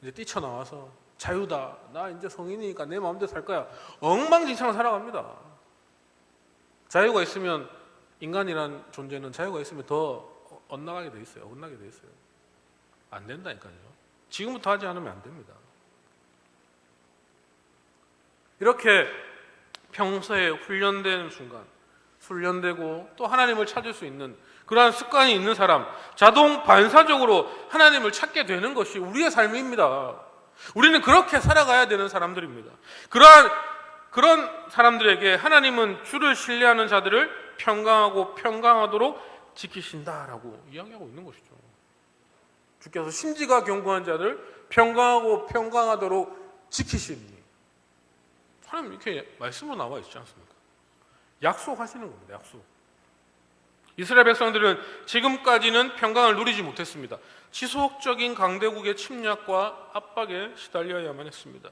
이제 뛰쳐나와서 자유다. 나 이제 성인이니까 내 마음대로 살 거야. 엉망진창 살아갑니다. 자유가 있으면 인간이란 존재는 자유가 있으면 더 엇나가게 돼 있어요. 엇나게 돼 있어요. 안 된다니까요. 지금부터 하지 않으면 안 됩니다. 이렇게 평소에 훈련된 순간, 훈련되고 또 하나님을 찾을 수 있는 그러한 습관이 있는 사람, 자동 반사적으로 하나님을 찾게 되는 것이 우리의 삶입니다. 우리는 그렇게 살아가야 되는 사람들입니다. 그런 사람들에게 하나님은 주를 신뢰하는 자들을 평강하고 평강하도록 지키신다라고 이야기하고 있는 것이죠. 주께서 심지가 견고한 자들 평강하고 평강하도록 지키시니, 하나님 이렇게 말씀으로 나와 있지 않습니까? 약속하시는 겁니다. 약속. 이스라엘 백성들은 지금까지는 평강을 누리지 못했습니다. 지속적인 강대국의 침략과 압박에 시달려야만 했습니다.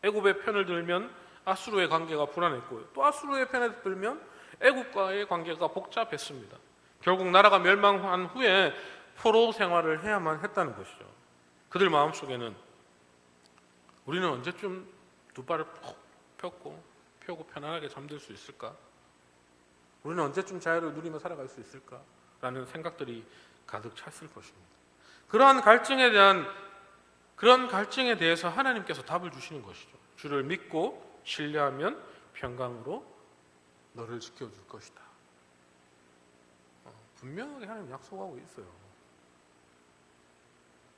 애굽의 편을 들면 아수르의 관계가 불안했고요. 또 아수르의 편에 들면 애굽과의 관계가 복잡했습니다. 결국 나라가 멸망한 후에 포로 생활을 해야만 했다는 것이죠. 그들 마음속에는 우리는 언제쯤 두 발을 펴고 편안하게 잠들 수 있을까? 우리는 언제쯤 자유를 누리며 살아갈 수 있을까? 라는 생각들이 가득 찼을 것입니다. 그런 갈증에 대해서 하나님께서 답을 주시는 것이죠. 주를 믿고 신뢰하면 평강으로 너를 지켜줄 것이다. 분명하게 하나님 약속하고 있어요.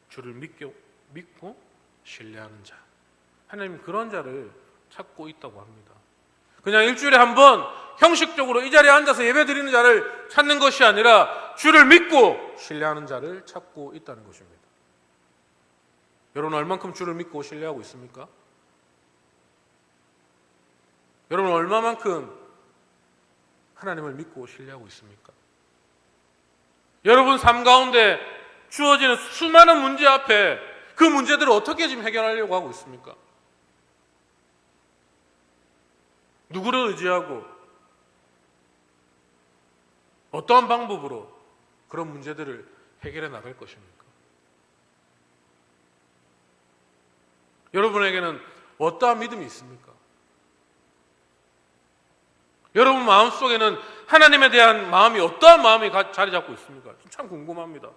주를 믿고 신뢰하는 자. 하나님 그런 자를 찾고 있다고 합니다. 그냥 일주일에 한 번 형식적으로 이 자리에 앉아서 예배 드리는 자를 찾는 것이 아니라 주를 믿고 신뢰하는 자를 찾고 있다는 것입니다. 여러분 얼만큼 주를 믿고 신뢰하고 있습니까? 여러분 얼마만큼 하나님을 믿고 신뢰하고 있습니까? 여러분 삶 가운데 주어지는 수많은 문제 앞에 그 문제들을 어떻게 지금 해결하려고 하고 있습니까? 누구를 의지하고 어떠한 방법으로 그런 문제들을 해결해 나갈 것입니까? 여러분에게는 어떠한 믿음이 있습니까? 여러분 마음속에는 하나님에 대한 마음이 어떠한 마음이 자리 잡고 있습니까? 참 궁금합니다.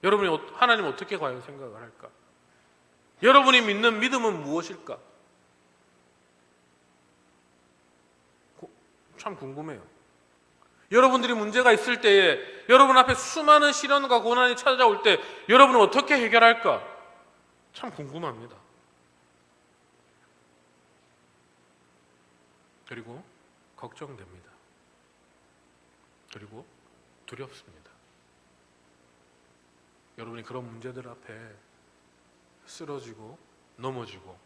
여러분이 하나님 어떻게 과연 생각을 할까? 여러분이 믿는 믿음은 무엇일까? 참 궁금해요. 여러분들이 문제가 있을 때에 여러분 앞에 수많은 시련과 고난이 찾아올 때 여러분은 어떻게 해결할까? 참 궁금합니다. 그리고 걱정됩니다. 그리고 두렵습니다. 여러분이 그런 문제들 앞에 쓰러지고 넘어지고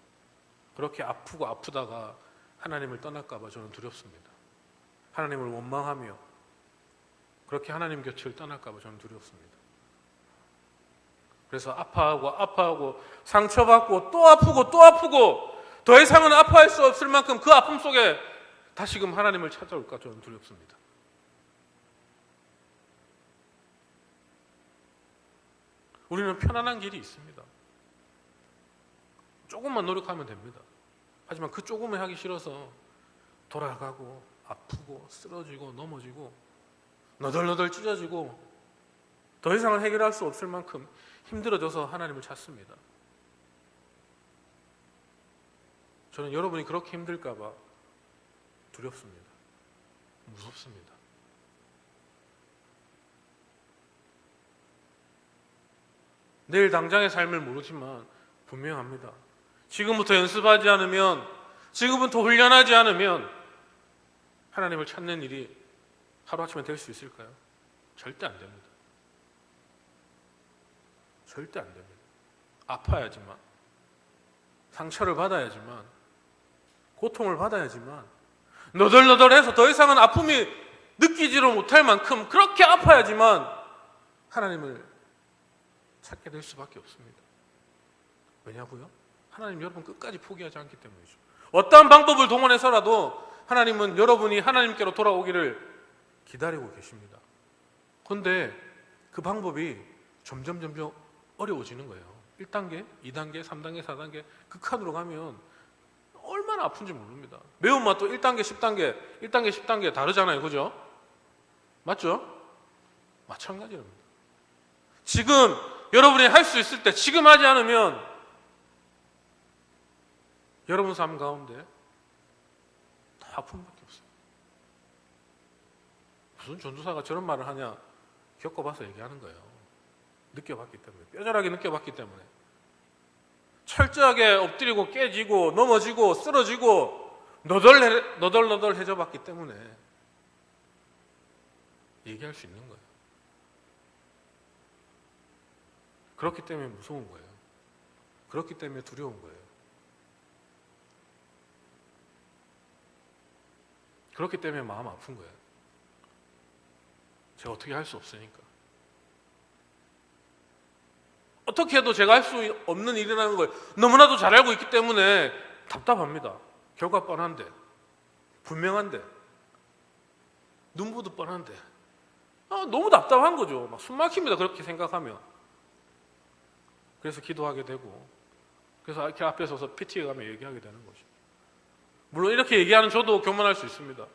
그렇게 아프고 아프다가 하나님을 떠날까 봐 저는 두렵습니다. 하나님을 원망하며 그렇게 하나님 곁을 떠날까 봐 저는 두렵습니다. 그래서 아파하고 상처받고 또 아프고 더 이상은 아파할 수 없을 만큼 그 아픔 속에 다시금 하나님을 찾아올까 저는 두렵습니다. 우리는 편안한 길이 있습니다. 조금만 노력하면 됩니다. 하지만 그 조금을 하기 싫어서 돌아가고 아프고 쓰러지고 넘어지고 너덜너덜 찢어지고 더 이상은 해결할 수 없을 만큼 힘들어져서 하나님을 찾습니다. 저는 여러분이 그렇게 힘들까 봐 두렵습니다. 무섭습니다. 내일 당장의 삶을 모르지만 분명합니다. 지금부터 연습하지 않으면, 지금부터 훈련하지 않으면 하나님을 찾는 일이 하루아침에 될 수 있을까요? 절대 안 됩니다. 절대 안 됩니다. 아파야지만, 상처를 받아야지만, 고통을 받아야지만, 너덜너덜해서 더 이상은 아픔이 느끼지를 못할 만큼 그렇게 아파야지만 하나님을 찾게 될 수밖에 없습니다. 왜냐고요? 하나님 여러분 끝까지 포기하지 않기 때문이죠. 어떠한 방법을 동원해서라도 하나님은 여러분이 하나님께로 돌아오기를 기다리고 계십니다. 그런데 그 방법이 점점 어려워지는 거예요. 1단계, 2단계, 3단계, 4단계 극한으로 가면 얼마나 아픈지 모릅니다. 매운맛도 1단계, 10단계, 1단계, 10단계 다르잖아요. 그죠? 맞죠? 마찬가지입니다. 지금 여러분이 할 수 있을 때 지금 하지 않으면 여러분 삶 가운데 다 아픔밖에 없어요. 무슨 전도사가 저런 말을 하냐? 겪어봐서 얘기하는 거예요. 느껴봤기 때문에, 뼈저하게 느껴봤기 때문에. 철저하게 엎드리고 깨지고 넘어지고 쓰러지고 너덜너덜해져 봤기 때문에 얘기할 수 있는 거예요. 그렇기 때문에 무서운 거예요. 그렇기 때문에 두려운 거예요. 그렇기 때문에 마음 아픈 거예요. 제가 어떻게 할 수 없으니까. 어떻게 해도 제가 할 수 없는 일이라는 걸 너무나도 잘 알고 있기 때문에 답답합니다. 결과 뻔한데, 분명한데, 눈보도 뻔한데, 너무 답답한 거죠. 막 숨 막힙니다. 그렇게 생각하면. 그래서 기도하게 되고, 그래서 이렇게 앞에 서서 PT에 가면 얘기하게 되는 거죠. 물론 이렇게 얘기하는 저도 교만할 수 있습니다.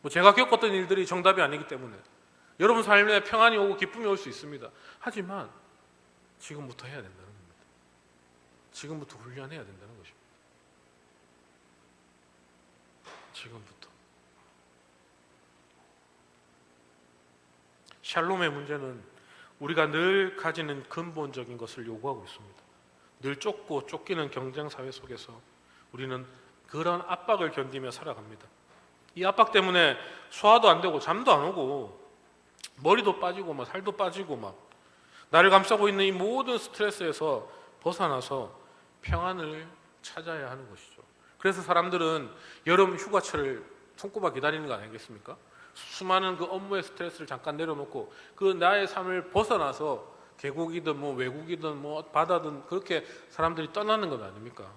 뭐 제가 겪었던 일들이 정답이 아니기 때문에 여러분 삶에 평안이 오고 기쁨이 올 수 있습니다. 하지만 지금부터 해야 된다는 겁니다. 지금부터 훈련해야 된다는 것입니다. 지금부터. 샬롬의 문제는 우리가 늘 가지는 근본적인 것을 요구하고 있습니다. 늘 쫓고 쫓기는 경쟁사회 속에서 우리는 그런 압박을 견디며 살아갑니다. 이 압박 때문에 소화도 안 되고 잠도 안 오고 머리도 빠지고 막 살도 빠지고 막 나를 감싸고 있는 이 모든 스트레스에서 벗어나서 평안을 찾아야 하는 것이죠. 그래서 사람들은 여름 휴가철을 손꼽아 기다리는 거 아니겠습니까? 수많은 그 업무의 스트레스를 잠깐 내려놓고 그 나의 삶을 벗어나서 계곡이든 뭐 외국이든 뭐 바다든 그렇게 사람들이 떠나는 것 아닙니까?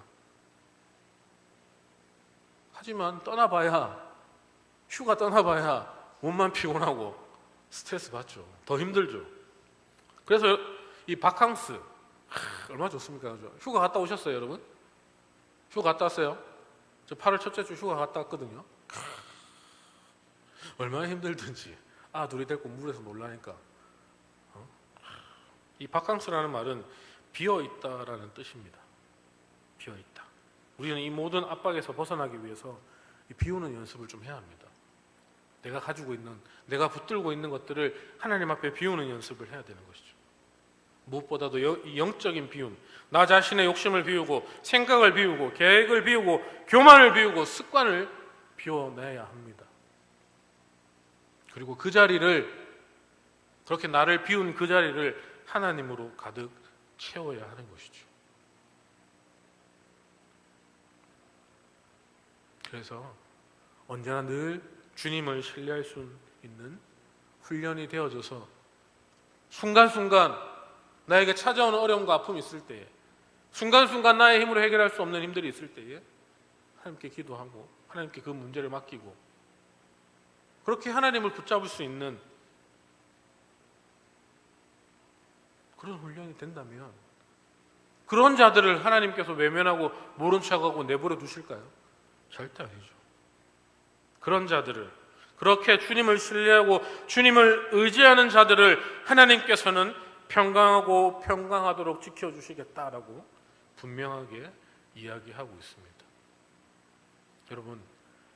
하지만 휴가 떠나봐야 몸만 피곤하고 스트레스 받죠. 더 힘들죠. 그래서 이 바캉스 얼마나 좋습니까? 휴가 갔다 오셨어요, 여러분? 휴가 갔다 왔어요? 저 8월 첫째 주 휴가 갔다 왔거든요. 얼마나 힘들든지 둘이 데리고 물에서 놀라니까. 이 바캉스라는 말은 비어있다라는 뜻입니다. 비어있다. 우리는 이 모든 압박에서 벗어나기 위해서 이 비우는 연습을 좀 해야 합니다. 내가 가지고 있는, 내가 붙들고 있는 것들을 하나님 앞에 비우는 연습을 해야 되는 것이죠. 무엇보다도 이 영적인 비움, 나 자신의 욕심을 비우고 생각을 비우고 계획을 비우고 교만을 비우고 습관을 비워내야 합니다. 그리고 그 자리를, 그렇게 나를 비운 그 자리를 하나님으로 가득 채워야 하는 것이죠. 그래서 언제나 늘 주님을 신뢰할 수 있는 훈련이 되어져서 순간순간 나에게 찾아오는 어려움과 아픔이 있을 때에, 순간순간 나의 힘으로 해결할 수 없는 힘들이 있을 때에 하나님께 기도하고 하나님께 그 문제를 맡기고 그렇게 하나님을 붙잡을 수 있는 그런 훈련이 된다면 그런 자들을 하나님께서 외면하고 모른 척하고 내버려 두실까요? 절대 아니죠. 그런 자들을, 그렇게 주님을 신뢰하고 주님을 의지하는 자들을 하나님께서는 평강하고 평강하도록 지켜주시겠다라고 분명하게 이야기하고 있습니다.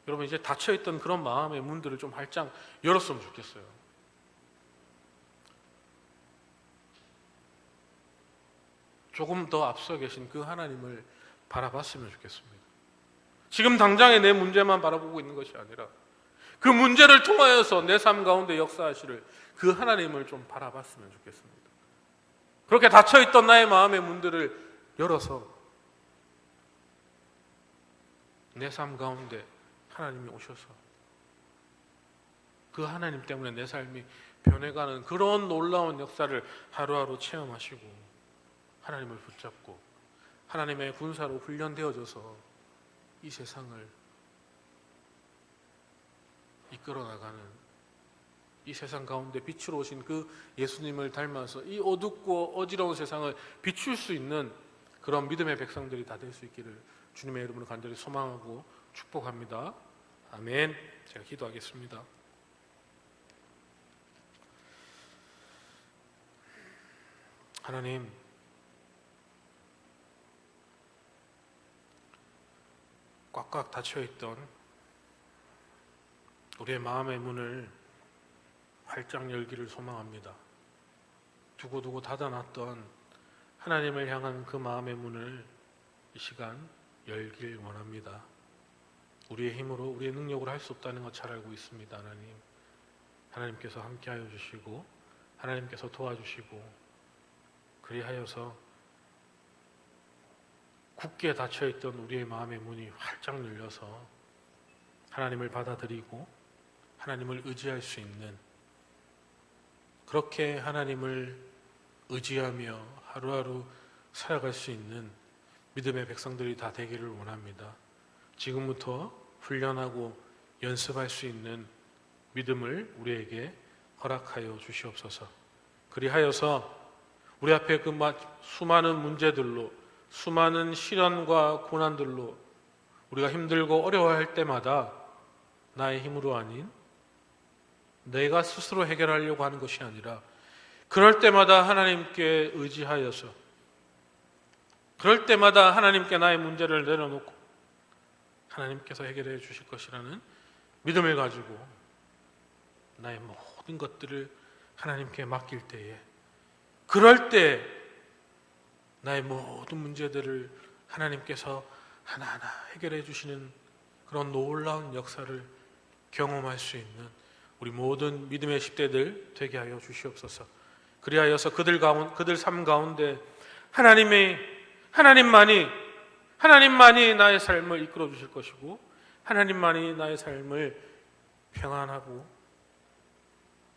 여러분 이제 닫혀있던 그런 마음의 문들을 좀 활짝 열었으면 좋겠어요. 조금 더 앞서 계신 그 하나님을 바라봤으면 좋겠습니다. 지금 당장의 내 문제만 바라보고 있는 것이 아니라 그 문제를 통하여서 내 삶 가운데 역사하시를 그 하나님을 좀 바라봤으면 좋겠습니다. 그렇게 닫혀있던 나의 마음의 문들을 열어서 내 삶 가운데 하나님이 오셔서 그 하나님 때문에 내 삶이 변해가는 그런 놀라운 역사를 하루하루 체험하시고 하나님을 붙잡고 하나님의 군사로 훈련되어져서 이 세상을 이끌어 나가는 이 세상 가운데 빛으로 오신 그 예수님을 닮아서 이 어둡고 어지러운 세상을 비출 수 있는 그런 믿음의 백성들이 다 될 수 있기를 주님의 이름으로 간절히 소망하고 축복합니다. 아멘. 제가 기도하겠습니다. 하나님, 꽉꽉 닫혀있던 우리의 마음의 문을 활짝 열기를 소망합니다. 두고두고 닫아놨던 하나님을 향한 그 마음의 문을 이 시간 열길 원합니다. 우리의 힘으로, 우리의 능력으로 할 수 없다는 것 잘 알고 있습니다. 하나님, 하나님께서 함께하여 주시고 하나님께서 도와주시고 그리하여서 굳게 닫혀있던 우리의 마음의 문이 활짝 열려서 하나님을 받아들이고 하나님을 의지할 수 있는, 그렇게 하나님을 의지하며 하루하루 살아갈 수 있는 믿음의 백성들이 다 되기를 원합니다. 지금부터 훈련하고 연습할 수 있는 믿음을 우리에게 허락하여 주시옵소서. 그리하여서 우리 앞에 그 수많은 문제들로, 수많은 시련과 고난들로 우리가 힘들고 어려워할 때마다 나의 힘으로 아닌 내가 스스로 해결하려고 하는 것이 아니라 그럴 때마다 하나님께 의지하여서, 그럴 때마다 하나님께 나의 문제를 내려놓고 하나님께서 해결해 주실 것이라는 믿음을 가지고 나의 모든 것들을 하나님께 맡길 때에, 그럴 때 나의 모든 문제들을 하나님께서 하나하나 해결해 주시는 그런 놀라운 역사를 경험할 수 있는 우리 모든 믿음의 10대들 되게 하여 주시옵소서. 그리하여서 그들 삶 가운데 하나님만이 나의 삶을 이끌어 주실 것이고 하나님만이 나의 삶을 평안하고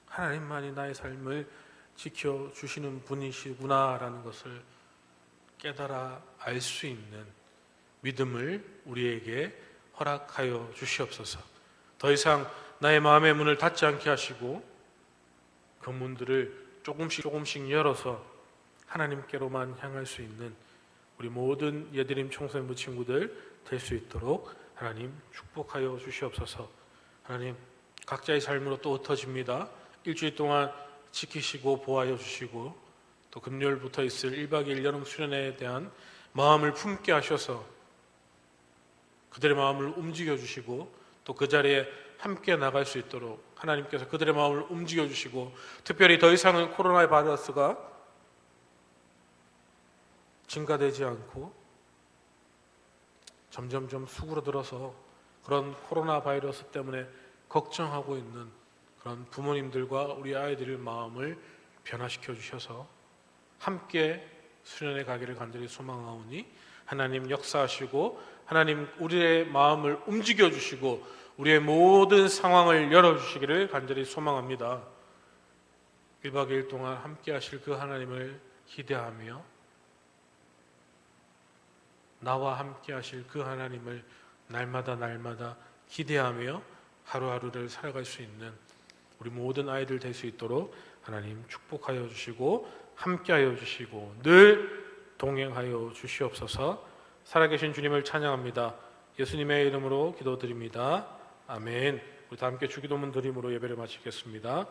하나님만이 나의 삶을 지켜주시는 분이시구나라는 것을 깨달아 알 수 있는 믿음을 우리에게 허락하여 주시옵소서. 더 이상 나의 마음의 문을 닫지 않게 하시고 그 문들을 조금씩 열어서 하나님께로만 향할 수 있는 우리 모든 예드림 청소년부 친구들 될 수 있도록 하나님 축복하여 주시옵소서. 하나님, 각자의 삶으로 또 흩어집니다. 일주일 동안 지키시고 보호하여 주시고 또 금요일부터 있을 1박 2일 여름 수련회에 대한 마음을 품게 하셔서 그들의 마음을 움직여 주시고 또 그 자리에 함께 나갈 수 있도록 하나님께서 그들의 마음을 움직여 주시고, 특별히 더 이상은 코로나 바이러스가 증가되지 않고 점점점 수그러들어서 그런 코로나 바이러스 때문에 걱정하고 있는 그런 부모님들과 우리 아이들의 마음을 변화시켜 주셔서 함께 수련회 가기를 간절히 소망하오니 하나님 역사하시고 하나님 우리의 마음을 움직여 주시고 우리의 모든 상황을 열어주시기를 간절히 소망합니다. 1박 2일 동안 함께 하실 그 하나님을 기대하며 나와 함께 하실 그 하나님을 날마다 기대하며 하루하루를 살아갈 수 있는 우리 모든 아이들 될 수 있도록 하나님 축복하여 주시고 함께하여 주시고 늘 동행하여 주시옵소서. 살아계신 주님을 찬양합니다. 예수님의 이름으로 기도드립니다. 아멘. 우리 다 함께 주기도문 드림으로 예배를 마치겠습니다.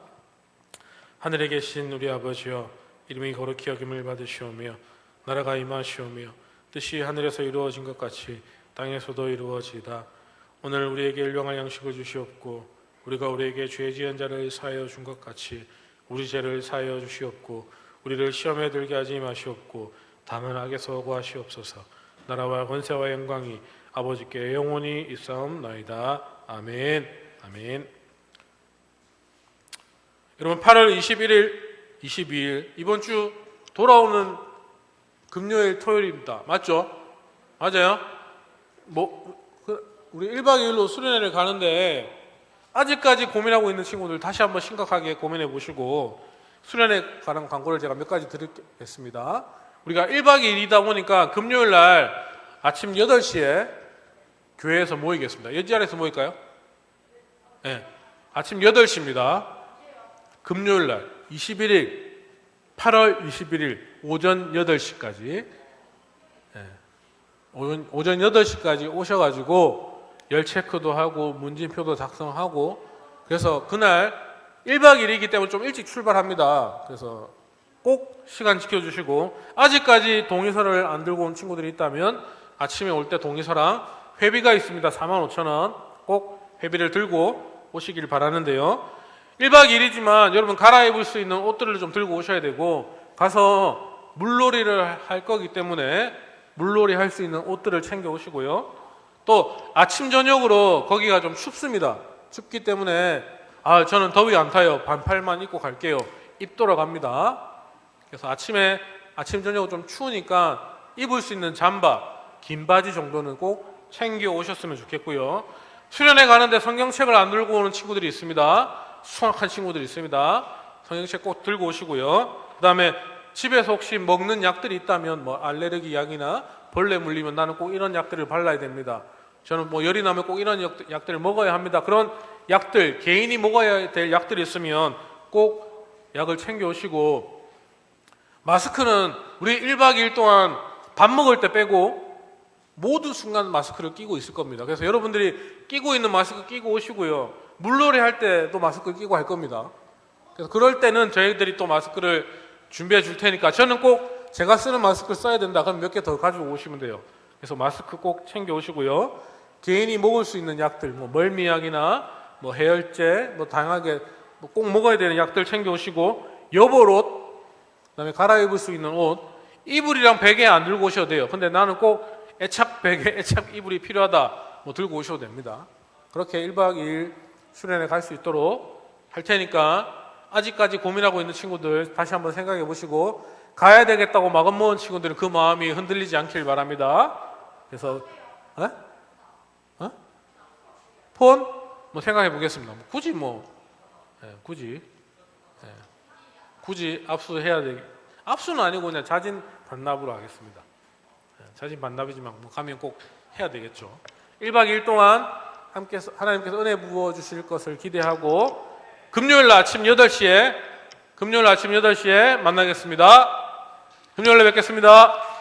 하늘에 계신 우리 아버지여, 이름이 거룩히 여김을 받으시오며 나라가 임하시오며 뜻이 하늘에서 이루어진 것 같이 땅에서도 이루어지이다. 오늘 우리에게 일용할 양식을 주시옵고 우리가 우리에게 죄 지은 자를 사하여 준 것 같이 우리 죄를 사하여 주시옵고 우리를 시험에 들게 하지 마시옵고 다만 악에서 구하시옵소서. 나라와 권세와 영광이 아버지께 영원히 있사옵나이다. 아멘. 아멘. 여러분, 8월 21일, 22일 이번 주 돌아오는 금요일, 토요일입니다. 맞죠? 맞아요? 우리 1박 2일로 수련회를 가는데 아직까지 고민하고 있는 친구들 다시 한번 심각하게 고민해 보시고 수련회 관한 광고를 제가 몇 가지 드리겠습니다. 우리가 1박 2일이다 보니까 금요일 날 아침 8시에 교회에서 모이겠습니다. 예지안에서 모일까요? 네. 아침 8시입니다. 금요일 날 21일 8월 21일 오전 8시까지 오전 8시까지 오셔가지고 열 체크도 하고 문진표도 작성하고 그래서 그날 1박 2일이기 때문에 좀 일찍 출발합니다. 그래서 꼭 시간 지켜주시고 아직까지 동의서를 안 들고 온 친구들이 있다면 아침에 올 때 동의서랑 회비가 있습니다. 45,000원 꼭 회비를 들고 오시길 바라는데요. 1박 2일이지만 여러분 갈아입을 수 있는 옷들을 좀 들고 오셔야 되고 가서 물놀이를 할 거기 때문에 물놀이 할 수 있는 옷들을 챙겨 오시고요. 또 아침 저녁으로 거기가 좀 춥습니다. 춥기 때문에 저는 더위 안 타요. 반팔만 입고 갈게요. 입도록 합니다. 그래서 아침 저녁 좀 추우니까 입을 수 있는 잠바, 긴 바지 정도는 꼭 챙겨 오셨으면 좋겠고요. 수련회 가는데 성경책을 안 들고 오는 친구들이 있습니다. 수학한 친구들이 있습니다. 성경책 꼭 들고 오시고요. 그 다음에 집에서 혹시 먹는 약들이 있다면 뭐 알레르기 약이나 벌레 물리면 나는 꼭 이런 약들을 발라야 됩니다. 저는 뭐 열이 나면 꼭 이런 약들을 먹어야 합니다. 그런 약들, 개인이 먹어야 될 약들이 있으면 꼭 약을 챙겨 오시고 마스크는 우리 1박 2일 동안 밥 먹을 때 빼고 모든 순간 마스크를 끼고 있을 겁니다. 그래서 여러분들이 끼고 있는 마스크 끼고 오시고요. 물놀이 할 때도 마스크 끼고 할 겁니다. 그래서 그럴 때는 저희들이 또 마스크를 준비해 줄 테니까 저는 꼭 제가 쓰는 마스크를 써야 된다. 그럼 몇 개 더 가지고 오시면 돼요. 그래서 마스크 꼭 챙겨 오시고요. 개인이 먹을 수 있는 약들, 뭐 멀미약이나 뭐 해열제, 뭐 다양하게 꼭 먹어야 되는 약들 챙겨 오시고 여벌옷, 그다음에 갈아입을 수 있는 옷, 이불이랑 베개 안 들고 오셔도 돼요. 근데 나는 꼭 애착 베개, 애착 이불이 필요하다. 뭐 들고 오셔도 됩니다. 그렇게 1박 2일 수련회 갈 수 있도록 할 테니까 아직까지 고민하고 있는 친구들 다시 한번 생각해 보시고 가야 되겠다고 마음 먹은 친구들은 그 마음이 흔들리지 않길 바랍니다. 그래서 폰? 뭐 생각해 보겠습니다. 굳이 압수해야 압수는 아니고 그냥 자진 반납으로 하겠습니다. 자진 반납이지만 뭐 가면 꼭 해야 되겠죠. 1박 2일 동안 하나님께서 은혜 부어주실 것을 기대하고 금요일 아침 8시에 만나겠습니다. 금요일에 뵙겠습니다.